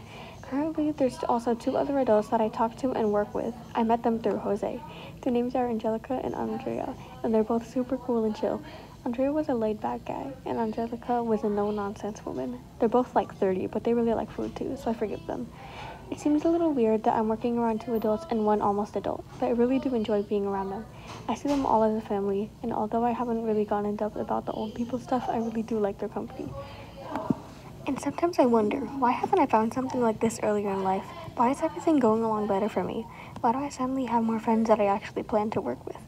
[SPEAKER 13] Currently, there's also 2 other adults that I talk to and work with. I met them through Jose. Their names are Angelica and Andrea, and they're both super cool and chill. Andrea was a laid-back guy, and Angelica was a no-nonsense woman. They're both like 30, but they really like food too, so I forgive them. It seems a little weird that I'm working around 2 adults and 1 almost adult, but I really do enjoy being around them. I see them all as a family, and although I haven't really gone in depth about the old people stuff, I really do like their company. And sometimes I wonder, why haven't I found something like this earlier in life? Why is everything going along better for me? Why do I suddenly have more friends that I actually plan to work with?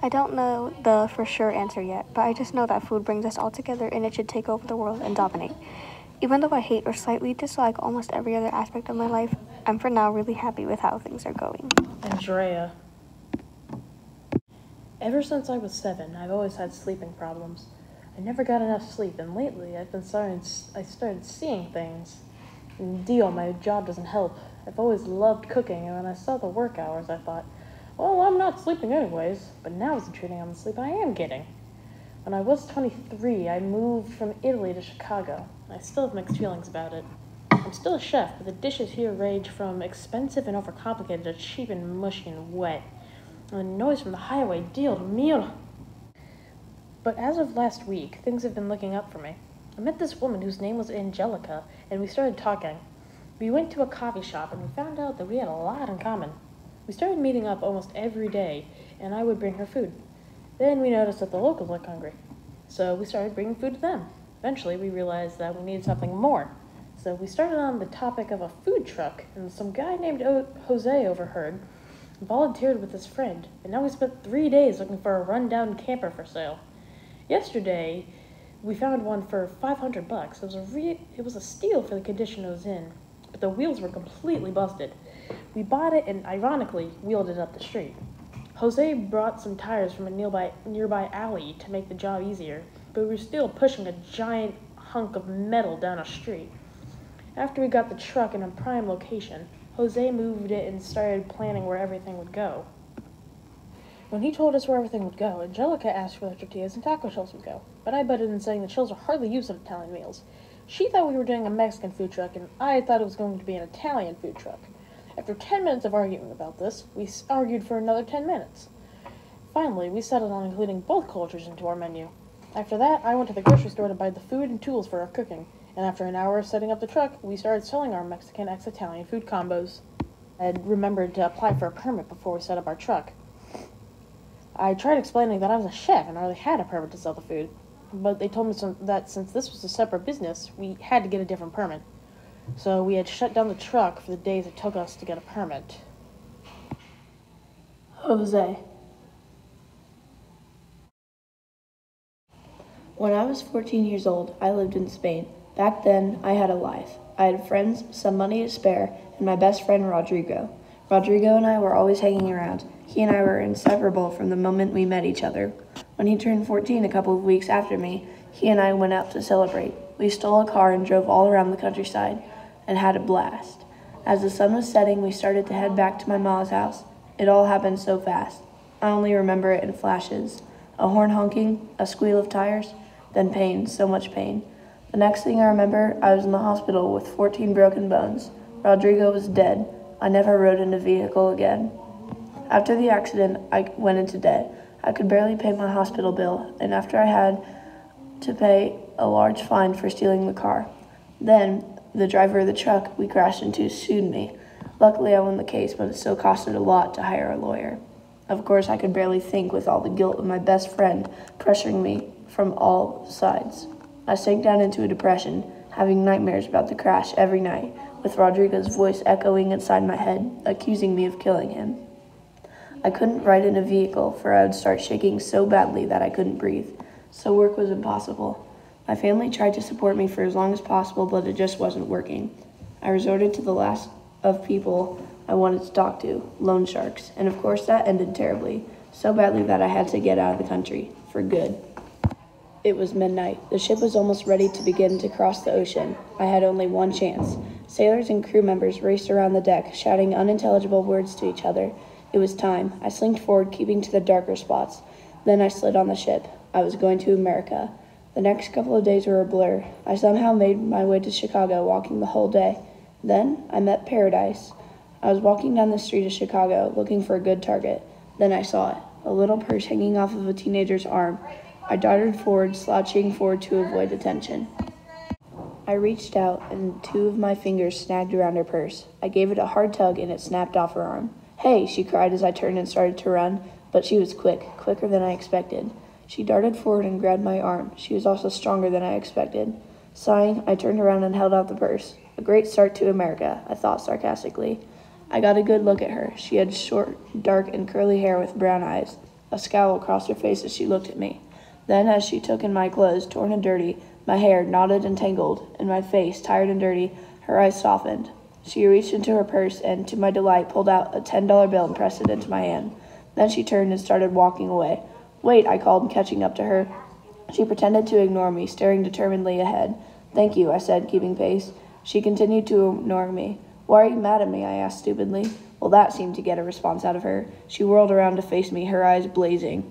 [SPEAKER 13] I don't know the for sure answer yet, but I just know that food brings us all together and it should take over the world and dominate. Even though I hate or slightly dislike almost every other aspect of my life, I'm for now really happy with how things are going.
[SPEAKER 14] Andrea. Ever since I was 7, I've always had sleeping problems. I never got enough sleep, and lately I started seeing things. And deal, my job doesn't help. I've always loved cooking, and when I saw the work hours, I thought, well, I'm not sleeping anyways. But now it's intruding on the sleep I am getting. When I was 23, I moved from Italy to Chicago. I still have mixed feelings about it. I'm still a chef, but the dishes here range from expensive and overcomplicated to cheap and mushy and wet. And the noise from the highway, Dio mio. But as of last week, things have been looking up for me. I met this woman whose name was Angelica, and we started talking. We went to a coffee shop, and we found out that we had a lot in common. We started meeting up almost every day, and I would bring her food. Then we noticed that the locals looked hungry, so we started bringing food to them. Eventually, we realized that we needed something more. So we started on the topic of a food truck, and some guy named Jose overheard and volunteered with his friend, and now we spent 3 days looking for a rundown camper for sale. Yesterday, we found one for $500. It was a steal for the condition it was in, but the wheels were completely busted. We bought it and ironically wheeled it up the street. Jose brought some tires from a nearby alley to make the job easier, but we were still pushing a giant hunk of metal down a street. After we got the truck in a prime location, Jose moved it and started planning where everything would go. When he told us where everything would go, Angelica asked where the tortillas and taco shells would go, but I butted in saying the shells are hardly used in Italian meals. She thought we were doing a Mexican food truck, and I thought it was going to be an Italian food truck. After 10 minutes of arguing about this, we argued for another 10 minutes. Finally, we settled on including both cultures into our menu. After that, I went to the grocery store to buy the food and tools for our cooking, and after an hour of setting up the truck, we started selling our Mexican x Italian food combos. I had remembered to apply for a permit before we set up our truck. I tried explaining that I was a chef and I already had a permit to sell the food, but they told me that since this was a separate business, we had to get a different permit. So we had shut down the truck for the days it took us to get a permit.
[SPEAKER 15] Jose. When I was 14 years old, I lived in Spain. Back then, I had a life. I had friends, some money to spare, and my best friend, Rodrigo. Rodrigo and I were always hanging around. He and I were inseparable from the moment we met each other. When he turned 14 a couple of weeks after me, he and I went out to celebrate. We stole a car and drove all around the countryside and had a blast. As the sun was setting, we started to head back to my mom's house. It all happened so fast. I only remember it in flashes. A horn honking, a squeal of tires, then pain, so much pain. The next thing I remember, I was in the hospital with 14 broken bones. Rodrigo was dead. I never rode in a vehicle again. After the accident, I went into debt. I could barely pay my hospital bill, and after I had to pay a large fine for stealing the car. Then, the driver of the truck we crashed into sued me. Luckily, I won the case, but it still costed a lot to hire a lawyer. Of course, I could barely think with all the guilt of my best friend pressuring me from all sides. I sank down into a depression, having nightmares about the crash every night, with Rodrigo's voice echoing inside my head, accusing me of killing him. I couldn't ride in a vehicle, for I would start shaking so badly that I couldn't breathe, so work was impossible. My family tried to support me for as long as possible, but it just wasn't working. I resorted to the last of people I wanted to talk to, loan sharks. And of course that ended terribly, so badly that I had to get out of the country, for good. It was midnight. The ship was almost ready to begin to cross the ocean. I had only one chance. Sailors and crew members raced around the deck, shouting unintelligible words to each other. It was time. I slinked forward, keeping to the darker spots. Then I slid on the ship. I was going to America. The next couple of days were a blur. I somehow made my way to Chicago, walking the whole day. Then I met Paradise. I was walking down the street of Chicago, looking for a good target. Then I saw it, a little purse hanging off of a teenager's arm. I darted forward, slouching forward to avoid attention. I reached out, and two of my fingers snagged around her purse. I gave it a hard tug, and it snapped off her arm. "Hey," she cried as I turned and started to run, but she was quicker than I expected. She darted forward and grabbed my arm. She was also stronger than I expected. Sighing, I turned around and held out the purse. A great start to America, I thought sarcastically. I got a good look at her. She had short, dark, and curly hair with brown eyes. A scowl crossed her face as she looked at me. Then, as she took in my clothes, torn and dirty, my hair knotted and tangled, and my face, tired and dirty, her eyes softened. She reached into her purse and, to my delight, pulled out a $10 bill and pressed it into my hand. Then she turned and started walking away. "Wait," I called, catching up to her. She pretended to ignore me, staring determinedly ahead. "Thank you," I said, keeping pace. She continued to ignore me. "Why are you mad at me?" I asked stupidly. Well, that seemed to get a response out of her. She whirled around to face me, her eyes blazing.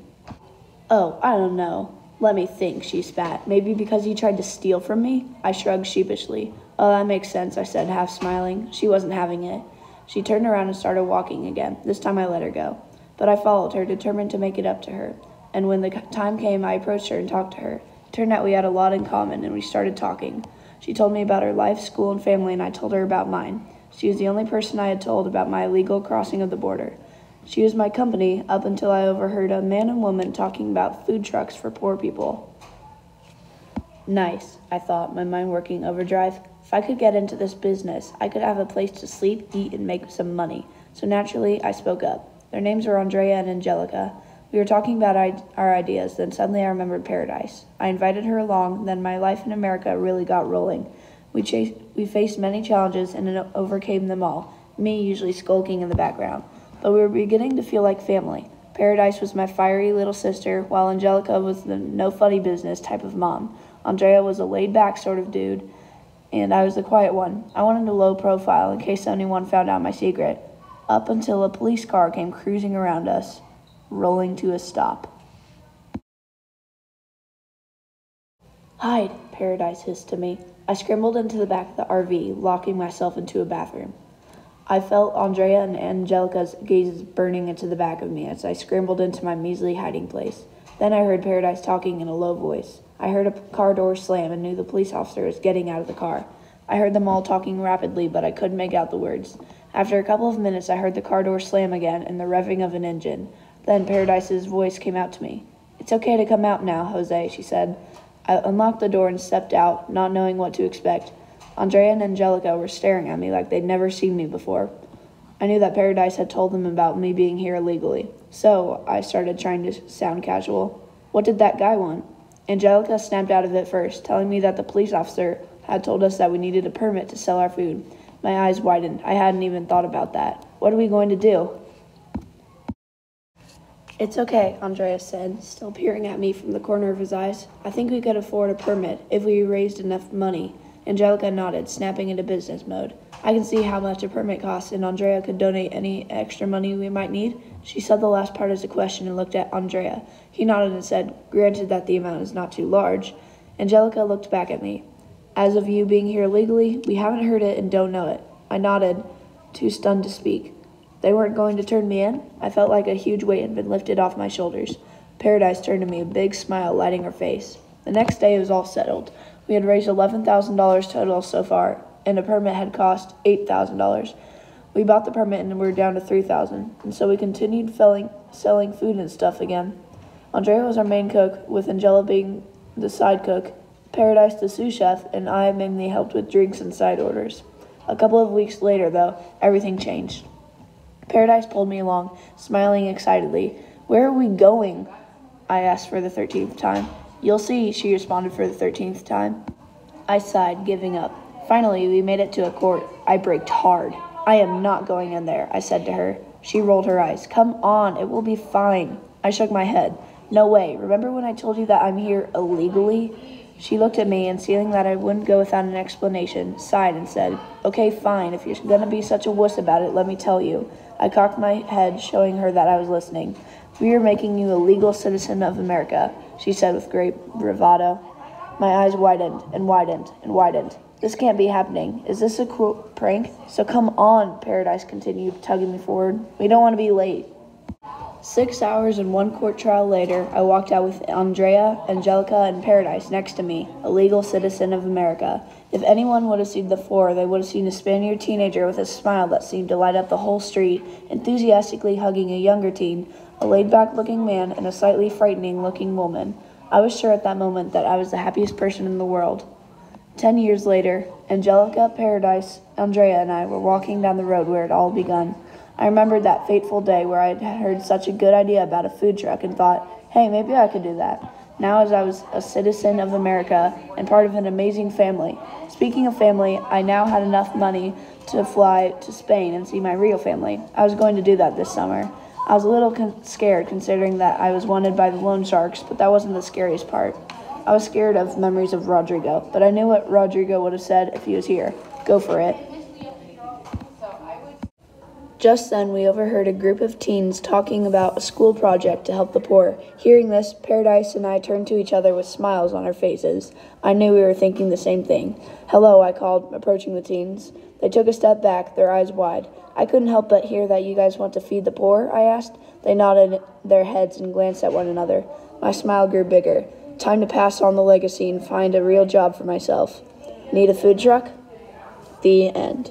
[SPEAKER 15] "Oh, I don't know. Let me think," she spat. "Maybe because you tried to steal from me?" I shrugged sheepishly. "Oh, that makes sense," I said, half smiling. She wasn't having it. She turned around and started walking again. This time I let her go. But I followed her, determined to make it up to her. And when the time came, I approached her and talked to her. It turned out we had a lot in common, and we started talking. She told me about her life, school, and family, and I told her about mine. She was the only person I had told about my illegal crossing of the border. She was my company up until I overheard a man and woman talking about food trucks for poor people. Nice, I thought, my mind working overdrive. If I could get into this business, I could have a place to sleep, eat, and make some money. So naturally, I spoke up. Their names were Andrea and Angelica. We were talking about our ideas, then suddenly I remembered Paradise. I invited her along, then my life in America really got rolling. We faced many challenges and overcame them all, me usually skulking in the background. But we were beginning to feel like family. Paradise was my fiery little sister, while Angelica was the no-funny-business type of mom. Andrea was a laid-back sort of dude, and I was the quiet one. I wanted a low profile in case anyone found out my secret. Up until a police car came cruising around us, rolling to a stop. "Hide," Paradise hissed to me. I scrambled into the back of the RV, locking myself into a bathroom. I felt Andrea and Angelica's gazes burning into the back of me as I scrambled into my measly hiding place. Then I heard Paradise talking in a low voice. I heard a car door slam and knew the police officer was getting out of the car. I heard them all talking rapidly, but I couldn't make out the words. After a couple of minutes, I heard the car door slam again and the revving of an engine. Then Paradise's voice came out to me. "It's okay to come out now, Jose," she said. I unlocked the door and stepped out, not knowing what to expect. Andrea and Angelica were staring at me like they'd never seen me before. I knew that Paradise had told them about me being here illegally. So I started trying to sound casual. "What did that guy want?" Angelica snapped out of it first, telling me that the police officer had told us that we needed a permit to sell our food. My eyes widened. I hadn't even thought about that. "What are we going to do?" "It's okay," Andrea said, still peering at me from the corner of his eyes. "I think we could afford a permit if we raised enough money." Angelica nodded, snapping into business mode. "I can see how much a permit costs, and Andrea could donate any extra money we might need." She said the last part as a question and looked at Andrea. He nodded and said, "Granted that the amount is not too large." Angelica looked back at me. "As of you being here legally, we haven't heard it and don't know it." I nodded, too stunned to speak. "They weren't going to turn me in?" I felt like a huge weight had been lifted off my shoulders. Paradise turned to me, a big smile lighting her face. The next day it was all settled. We had raised $11,000 total so far, and a permit had cost $8,000. We bought the permit and we were down to $3,000, and so we continued selling food and stuff again. Andrea was our main cook, with Angela being the side cook, Paradise the sous chef, and I mainly helped with drinks and side orders. A couple of weeks later, though, everything changed. Paradise pulled me along, smiling excitedly. "Where are we going?" I asked for the 13th time. "You'll see," she responded for the 13th time. I sighed, giving up. Finally, we made it to a court. I braked hard. "I am not going in there," I said to her. She rolled her eyes. "Come on, it will be fine." I shook my head. "No way. Remember when I told you that I'm here illegally?" She looked at me and, seeing that I wouldn't go without an explanation, sighed and said, "Okay, fine. If you're going to be such a wuss about it, let me tell you." I cocked my head, showing her that I was listening. "We are making you a legal citizen of America," she said with great bravado. My eyes widened and widened and widened. "This can't be happening. Is this a cruel prank? So come on," Paradise continued, tugging me forward. "We don't want to be late." 6 hours and 1 court trial later, I walked out with Andrea, Angelica, and Paradise next to me, a legal citizen of America. If anyone would have seen the four, they would have seen a Spaniard teenager with a smile that seemed to light up the whole street, enthusiastically hugging a younger teen, a laid-back-looking man, and a slightly frightening-looking woman. I was sure at that moment that I was the happiest person in the world. 10 years later, Angelica, Paradise, Andrea, and I were walking down the road where it all begun. I remembered that fateful day where I had heard such a good idea about a food truck and thought, hey, maybe I could do that. Now, as I was a citizen of America and part of an amazing family. Speaking of family, I now had enough money to fly to Spain and see my real family. I was going to do that this summer. I was a little scared considering that I was wanted by the loan sharks, but that wasn't the scariest part. I was scared of memories of Rodrigo, but I knew what Rodrigo would have said if he was here. Go for it. Just then, we overheard a group of teens talking about a school project to help the poor. Hearing this, Paradise and I turned to each other with smiles on our faces. I knew we were thinking the same thing. "Hello," I called, approaching the teens. They took a step back, their eyes wide. "I couldn't help but hear that you guys want to feed the poor," I asked. They nodded their heads and glanced at one another. My smile grew bigger. Time to pass on the legacy and find a real job for myself. Need a food truck? The end.